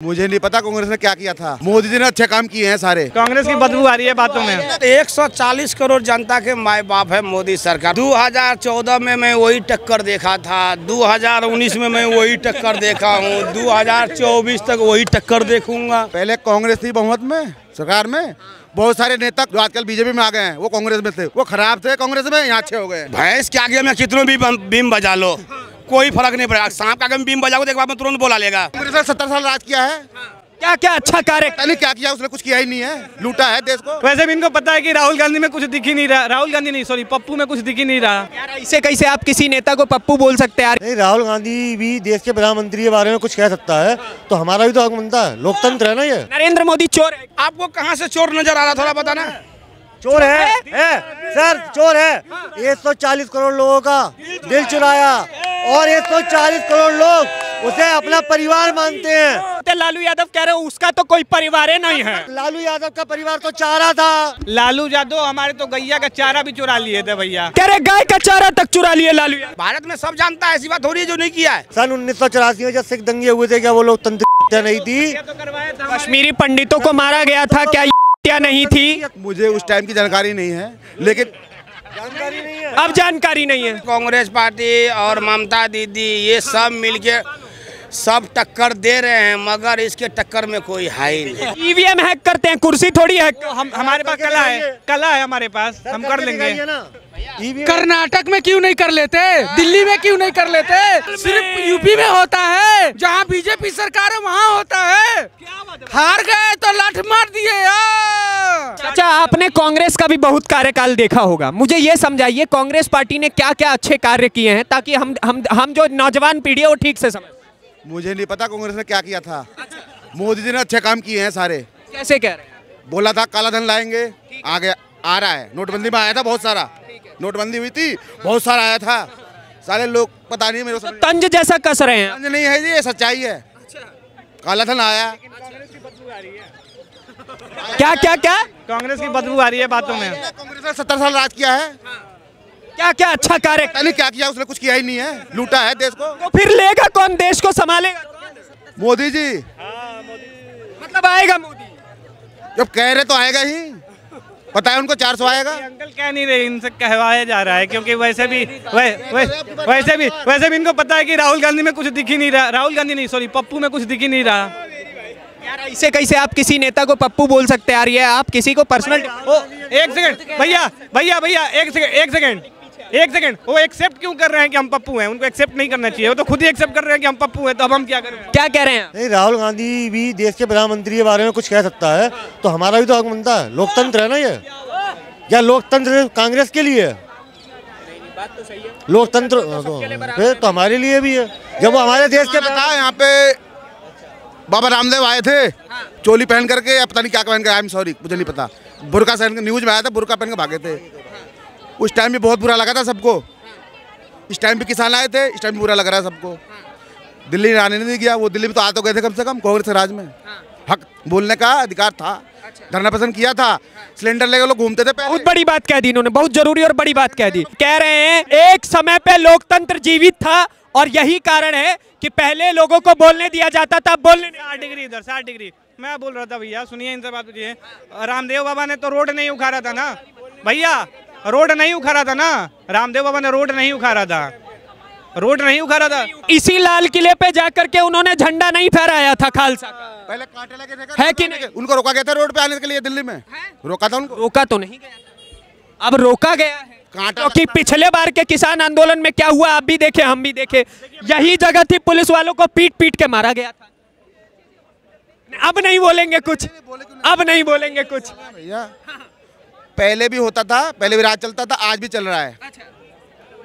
मुझे नहीं पता कांग्रेस ने क्या किया था। मोदी जी ने अच्छे काम किए हैं सारे। कांग्रेस की बदबू आ रही है बातों में। 140 करोड़ जनता के माए बाप है मोदी सरकार। 2014 में मैं वही टक्कर देखा था, 2019 में मैं वही टक्कर देखा हूँ, 2024 तक वही टक्कर देखूंगा। पहले कांग्रेस थी बहुमत में सरकार में, बहुत सारे नेता जो आजकल बीजेपी में आ गए हैं वो कांग्रेस में थे, वो खराब थे कांग्रेस में, यहाँ अच्छे हो गए। भैंस के आगे में कितनों भी बीम बजा लो कोई फर्क नहीं पड़ेगा। सांप के आगे में बीम बजाओ तो एक बार में तुरंत बोला लेगा। कांग्रेस ने 70 साल राज किया है। क्या क्या अच्छा कार्य नहीं क्या किया उसने, कुछ किया ही नहीं है, लूटा है देश को। वैसे भी इनको पता है कि राहुल गांधी में कुछ दिख ही नहीं रहा, राहुल गांधी नहीं सॉरी पप्पू में कुछ दिख ही नहीं रहा। यार ऐसे कैसे आप किसी नेता को पप्पू बोल सकते हैं यार? नहीं, राहुल गांधी भी देश के प्रधानमंत्री के बारे में कुछ कह सकता है तो हमारा भी तो हक बनता है, लोकतंत्र है ना ये। नरेंद्र मोदी चोर है। आपको कहाँ से चोर नजर आ रहा, थोड़ा बताना। चोर है सर, चोर है। 140 करोड़ लोगों का दिल चुराया और 140 करोड़ लोग उसे अपना परिवार मानते हैं। लालू यादव कह रहे हो उसका तो कोई परिवार नहीं है। लालू यादव का परिवार तो चारा था। लालू यादव हमारे तो गैया का चारा भी चुरा लिए थे भैया। कह रहे गाय का चारा तक चुरा लिए लालू यादव। भारत में सब जानता है, ऐसी बात हो रही है जो नहीं किया है। सन 1984 में जब सिख दंगे हुए थे, क्या वो लोग तंत्र नहीं थी? कश्मीरी पंडितों को मारा गया था, क्या नहीं थी? मुझे उस टाइम की जानकारी नहीं है, लेकिन जानकारी नहीं है। अब जानकारी नहीं है। कांग्रेस पार्टी और ममता दीदी ये सब मिलके सब टक्कर दे रहे हैं, मगर इसके टक्कर में कोई है ही नहीं। ईवीएम हैक करते हैं, कुर्सी थोड़ी है। हमारे पास कला है हमारे पास, हम कर लेंगे। कर्नाटक में क्यों नहीं कर लेते, दिल्ली में क्यों नहीं कर लेते? सिर्फ यूपी में होता है, जहाँ बीजेपी सरकार है वहाँ होता है। हार गए तो लाठ मार दिए यार। चाचा आपने कांग्रेस का भी बहुत कार्यकाल देखा होगा, मुझे ये समझाइए कांग्रेस पार्टी ने क्या क्या अच्छे कार्य किए हैं ताकि हम जो नौजवान पीढ़ी है वो ठीक से समझ। मुझे नहीं पता कांग्रेस ने क्या किया था। मोदी जी ने अच्छे काम किए हैं सारे। कैसे कह रहे हैं? बोला था काला धन लाएंगे, आ गया, आ रहा है। नोटबंदी में आया था बहुत सारा, नोटबंदी हुई थी बहुत सारा आया था। सारे लोग पता नहीं मेरे तो तंज जैसा कस रहे हैं। तंज नहीं है जी, ये सच्चाई है। काला धन आया। क्या क्या क्या कांग्रेस की बदबू आ रही है बातों में। कांग्रेस ने 70 साल राज किया है। क्या क्या अच्छा कार्य? नहीं क्या किया उसने, कुछ किया ही नहीं है, लूटा है देश को। तो फिर लेगा कौन, देश को संभालेगा? मोदी जी। मतलब आएगा मोदी? जब कह रहे तो आएगा ही, पता है उनको 400 आएगा। अंकल कह नहीं रहे, इनसे कहवाया जा रहा है क्योंकि वैसे भी इनको पता है कि राहुल गांधी में कुछ दिख ही नहीं रहा, राहुल गांधी नहीं सॉरी पप्पू में कुछ दिख ही नहीं रहा। यार ऐसे कैसे आप किसी नेता को पप्पू बोल सकते हैं यार? ये आप किसी को पर्सनल। एक सेकंड भैया एक सेकंड वो एक्सेप्ट क्यों कर रहे हैं कि हम पप्पू हैं? उनको एक्सेप्ट नहीं करना चाहिए, वो तो खुद ही एक्सेप्ट कर रहे हैं कि हम पप्पू हैं, तो अब हम क्या करें? क्या कह रहे हैं? नहीं, राहुल गांधी भी देश के प्रधानमंत्री के बारे में कुछ कह सकता है तो हमारा भी तो हक बनता है, लोकतंत्र है ना ये। क्या लोकतंत्र कांग्रेस के लिए? बात तो सही है। लोकतंत्र तो हमारे लिए भी है। जब वो हमारे देश के यहाँ पे बाबा रामदेव आए थे चोली पहन करके या पता नहीं क्या पहन के, आई एम सॉरी मुझे नहीं पता, बुरका पहन के न्यूज में आया था, बुरका पहन के भागे थे। उस टाइम भी बहुत बुरा लगा था सबको। इस टाइम भी किसान आए थे, इस टाइम भी बुरा लग रहा है सबको। दिल्ली आने नहीं दिया, वो दिल्ली में तो आ तो गए थे कम से कम कांग्रेस के राज में। हक बोलने का अधिकार था, धरना प्रदर्शन किया था, सिलेंडर लेकर लोग घूमते थे। बहुत बड़ी बात कह दी इन्होंने, बहुत जरूरी और बड़ी बात कह दी। कह रहे हैं एक समय पे लोकतंत्र जीवित था और यही कारण है कि पहले लोगों को बोलने दिया जाता था। बोलने 60 डिग्री इधर 60 डिग्री मैं बोल रहा था भैया, सुनिए इनसे बात पूछिए। रामदेव बाबा ने तो रोड नहीं उखाड़ा था ना भैया, रोड नहीं उखाड़ा था ना, रामदेव बाबा ने रोड नहीं उखाड़ा था, रोड नहीं उखाड़ा था। इसी लाल किले पे जाकर के उन्होंने झंडा नहीं फहराया था खालसा का? पहले कांटे लगे थे है कि नहीं? उनको रोका गया था रोड पे आने के लिए, दिल्ली में रोका था उनको। रोका तो नहीं गया, अब रोका गया है क्योंकि पिछले बार के किसान आंदोलन में क्या हुआ आप भी देखे हम भी देखे, यही जगह थी पुलिस वालों को पीट पीट के मारा गया था। अब नहीं बोलेंगे कुछ, अब नहीं बोलेंगे कुछ भैया। पहले भी होता था, पहले भी राज चलता था, आज भी चल रहा है।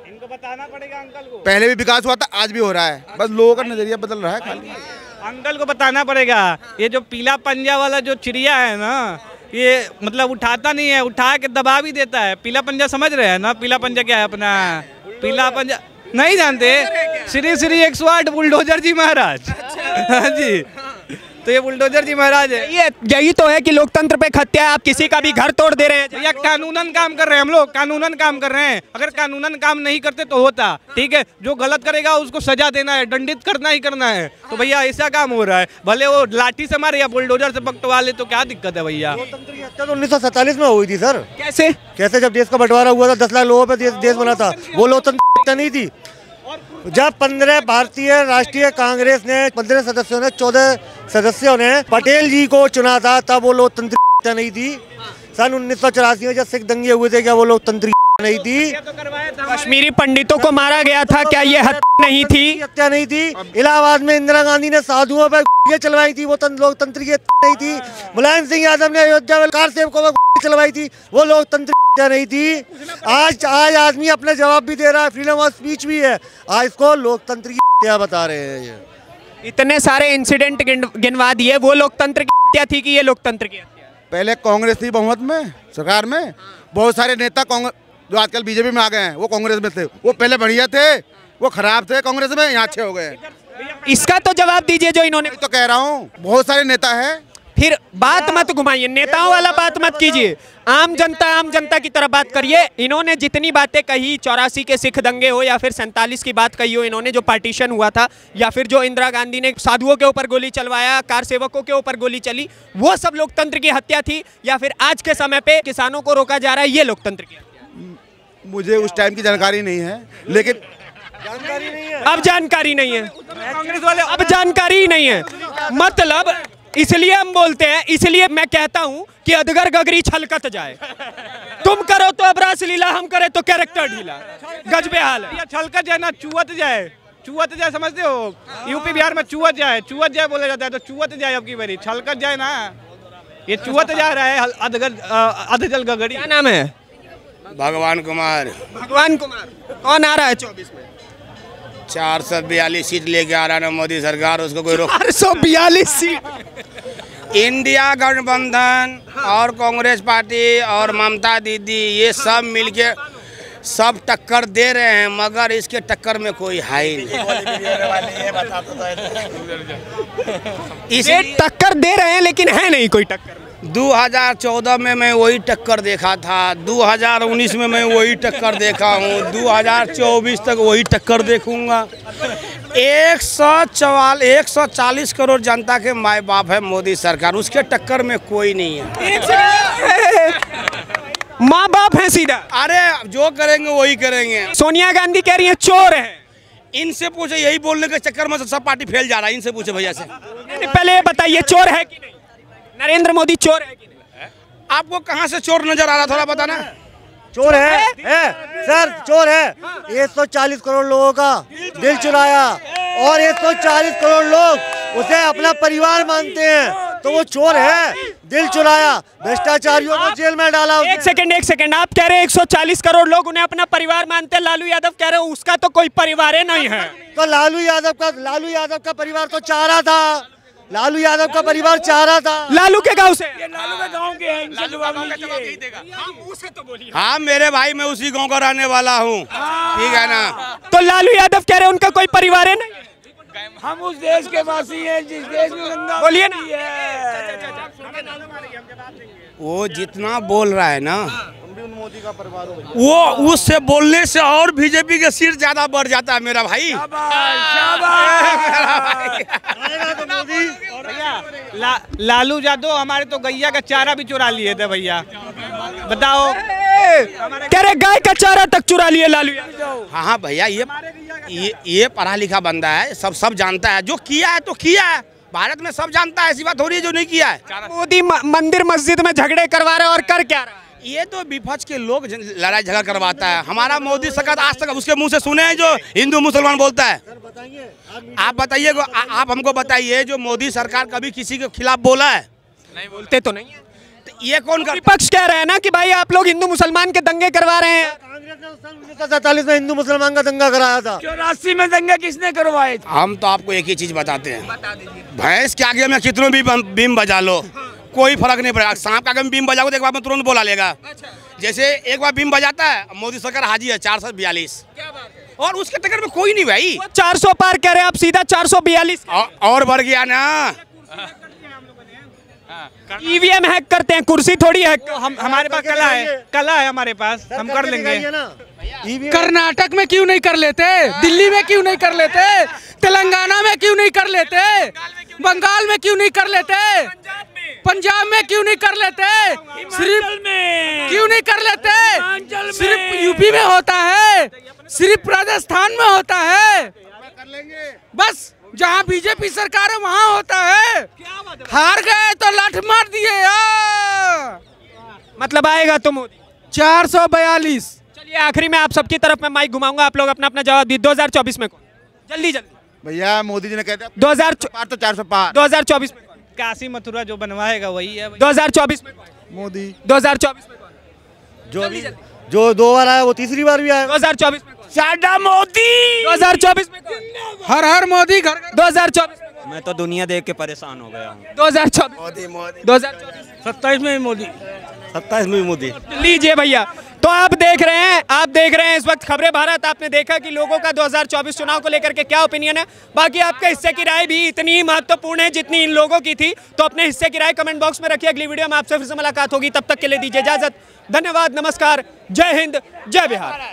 इनको बताना पड़ेगा अंकल को। पहले भी विकास हुआ था, आज भी हो रहा है, बस लोगों का नजरिया बदल रहा है खाली। अंकल को बताना पड़ेगा। ये जो पीला पंजा वाला जो चिड़िया है ना, ये मतलब उठाता नहीं है, उठा के दबा भी देता है। पीला पंजा समझ रहे हैं ना? पीला पंजा क्या है अपना? पीला पंजा नहीं जानते? श्री श्री 108 बुलडोजर जी महाराज। हाँ जी, तो ये बुलडोजर जी महाराज है। यही तो है कि लोकतंत्र पे खत्या है, आप किसी का भी घर तोड़ दे रहे हैं। भैया कानूनन काम कर रहे हैं हम लोग, कानूनन काम कर रहे हैं। अगर कानूनन काम नहीं करते तो होता, ठीक है, जो गलत करेगा उसको सजा देना है, दंडित करना ही करना है। तो भैया ऐसा काम हो रहा है, भले वो लाठी से मारे या बुलडोजर से पकटवा ले, तो क्या दिक्कत है भैया। लोकतंत्र की हत्या तो 1947 में हुई थी सर। कैसे जब देश का बंटवारा हुआ था, 10 लाख लोगों पे देश बना था, वो लोकतंत्र की हत्या नहीं थी। जब 15 भारतीय राष्ट्रीय कांग्रेस ने 15 सदस्यों ने 14 सदस्यों ने पटेल जी को चुना था, तब वो लोकतंत्र की हत्या नहीं थी। सन 1984 में जब सिख दंगे हुए थे, क्या वो लोकतंत्र की हत्या नहीं थी? कश्मीरी पंडितों को मारा गया था, क्या ये हत्या नहीं थी? हत्या नहीं थी। इलाहाबाद में इंदिरा गांधी ने साधुओं पर चलवाई थी, वो लोकतंत्र की हत्या नहीं थी। मुलायम सिंह यादव ने अयोध्या में कार सेवकों पर चलवाई थी, वो लोकतंत्र की हत्या नहीं थी। आज आदमी अपने जवाब भी दे रहा है, फ्रीडम ऑफ स्पीच भी है, आज इसको लोकतंत्र की हत्या बता रहे हैं। ये इतने सारे इंसिडेंट गिनवा दिए, वो लोकतंत्र की हत्या थी कि ये लोकतंत्र की हत्या? पहले कांग्रेस थी बहुमत में, सरकार में, बहुत सारे नेता कांग्रेस जो आजकल बीजेपी में आ गए हैं वो कांग्रेस में थे। वो पहले बढ़िया थे, वो खराब थे कांग्रेस में, यहाँ अच्छे हो गए। इसका तो जवाब दीजिए जो इन्होंने। तो कह रहा हूँ बहुत सारे नेता है। फिर बात मत घुमाइए, नेताओं वाला बात मत कीजिए, आम जनता की तरह बात करिए। इन्होंने जितनी बातें कही, 84 के सिख दंगे हो या फिर 47 की बात कही हो इन्होंने, जो पार्टीशन हुआ था, या फिर जो इंदिरा गांधी ने साधुओं के ऊपर गोली चलवाया, कार सेवकों के ऊपर गोली चली, वो सब लोकतंत्र की हत्या थी? या फिर आज के समय पे किसानों को रोका जा रहा है, ये लोकतंत्र की हत्या? मुझे उस टाइम की जानकारी नहीं है, लेकिन अब जानकारी नहीं है, कांग्रेस वाले अब जानकारी ही नहीं है। मतलब इसलिए हम बोलते हैं, इसलिए मैं कहता हूं कि अधगर गगरी छलकत जाए। तुम करो तो अब रासलीला, हम करे तो कैरेक्टर ढीला, गजबे हाल है। छलकत जाए ना चुवत जाए, समझते हो? यूपी बिहार में चुवत जाए बोला जाता है, तो चुवत जाए अब की बारी, छलकत जाए ना, ये चुवत जा रहा है अधजल गगरी। क्या नाम है? भगवान कुमार। भगवान कुमार। कौन आ रहा है 24 में? 442 सीट लेके आ रहा है ना मोदी सरकार, उसको कोई रोक। 442 सीट। इंडिया गठबंधन और कांग्रेस पार्टी और ममता दीदी ये सब मिलके सब टक्कर दे रहे हैं, मगर इसके टक्कर में कोई है ही नहीं। ये टक्कर दे रहे हैं लेकिन है नहीं कोई टक्कर। 2014 में मैं वही टक्कर देखा था, 2019 में मैं वही टक्कर देखा हूँ, 2024 तक वही टक्कर देखूंगा। 140 करोड़ जनता के माए बाप है मोदी सरकार, उसके टक्कर में कोई नहीं है। माँ बाप है सीधा। अरे जो करेंगे वही करेंगे। सोनिया गांधी कह रही है चोर है। इनसे पूछे, यही बोलने के चक्कर में सब पार्टी फेल जा रहा है। इनसे पूछे भैया से। पहले ये बताइए चोर है कि नहीं, नरेंद्र मोदी चोर है कि नहीं? आपको कहाँ से चोर नजर आ रहा, थोड़ा बताना। चोर है सर, चोर है। 140 करोड़ लोगों का दिल चुराया, और 140 करोड़ लोग उसे अपना परिवार मानते हैं, तो वो चोर है। दिल चुराया, भ्रष्टाचारियों को जेल में डाला। एक सेकंड, आप कह रहे हैं 140 करोड़ लोग उन्हें अपना परिवार मानते हैं, लालू यादव कह रहे हैं उसका तो कोई परिवार ही नहीं है। तो लालू यादव का परिवार तो चाह रहा था, लालू यादव का परिवार चाह रहा था। लालू के गांव से? लालू के गांव के हैं, इनसे जवाब लीजिए। हाँ मेरे भाई, मैं उसी गांव का रहने वाला हूँ, ठीक है ना। तो लालू यादव कह रहे हैं उनका कोई परिवार है नहीं? हम उस देश के वासी हैं जिस देश में गंगा बोलिए ना। वो जितना बोल रहा है ना, वो उससे बोलने से और बीजेपी के सीट ज्यादा बढ़ जाता है मेरा भाई। लालू यादव हमारे तो गैया का चारा भी चुरा लिए थे भैया, बताओ। कह रहे गाय का चारा तक चुरा लिए लालू यादव। हाँ भैया, ये पढ़ा लिखा बंदा है, सब जानता है। जो किया है तो किया है, भारत में सब जानता है, ऐसी बात हो रही है जो नहीं किया है। मोदी मंदिर मस्जिद में झगड़े करवा रहे और कर क्या रहा है? ये तो विपक्ष के लोग लड़ाई झगड़ा करवाता है। हमारा मोदी सरकार आज तक उसके मुंह से सुने हैं जो हिंदू मुसलमान बोलता है? आप बताइए, आप हमको बताइए, जो मोदी सरकार कभी किसी के खिलाफ बोला है? नहीं बोलते तो नहीं है। तो ये कौन कर? विपक्ष कह रहे हैं ना कि भाई आप लोग हिंदू मुसलमान के दंगे करवा रहे हैं। कांग्रेस ने 1947 में हिंदू मुसलमान का दंगा कराया था। 84 में दंगे किसने करवाए? हम तो आपको एक ही चीज बताते हैं, भैंस के आगे में कितनों भी बीम बजा लो, कोई फर्क नहीं पड़ेगा। सांप के आगे में बीम बजाओ तो एक बार में तुरंत बोला लेगा। जैसे एक बार बीम बजाता है, मोदी सरकार हाजी है 442, और उसके टक्कर में कोई नहीं भाई। 400 पार कह रहे हैं आप, सीधा 442 और बढ़ गया ना, ईवीएम हैक करते हैं, कुर्सी थोड़ी हैक। हम हमारे पास कला है हमारे पास, हम कर लेंगे। कर्नाटक में क्यों नहीं कर लेते, दिल्ली में क्यों नहीं कर लेते, तेलंगाना में क्यों नहीं कर लेते, बंगाल में क्यों नहीं कर लेते, पंजाब में क्यों नहीं कर लेते, सिर्फ क्यों नहीं कर लेते, सिर्फ यूपी में होता है, सिर्फ राजस्थान में होता है, बस जहाँ बीजेपी सरकार है वहाँ होता है। हार गए तो लाठ मार दिए यार। मतलब आएगा तो मोदी 442। चलिए आखिरी में आप सबकी तरफ मैं माइक घुमाऊंगा, आप लोग अपना अपना जवाब दिए। 2024 में कौन? जल्दी जल्दी भैया मोदी जी ने कहते 2004 तो 405। 2024 में काशी मथुरा जो बनवाएगा वही है। 2024 में मोदी। 2024 में कौन? जो 2 बार आया वो तीसरी बार भी आया। 2024 में कौन? साडा मोदी। 2024 में कौन? हर हर मोदी घर 2024 में कौन? मैं तो दुनिया देख के परेशान हो गया हूँ। 2024 मोदी मोदी। 2024 27 में मोदी। 27 में मोदी। लीजिए भैया, तो आप देख रहे हैं इस वक्त खबरें भारत। आपने देखा कि लोगों का 2024 चुनाव को लेकर के क्या ओपिनियन है। बाकी आपके हिस्से की राय भी इतनी ही महत्वपूर्ण है जितनी इन लोगों की थी। तो अपने हिस्से की राय कमेंट बॉक्स में रखिए। अगली वीडियो में आपसे फिर से मुलाकात होगी, तब तक के लिए दीजिए इजाजत। धन्यवाद, नमस्कार, जय हिंद, जय बिहार।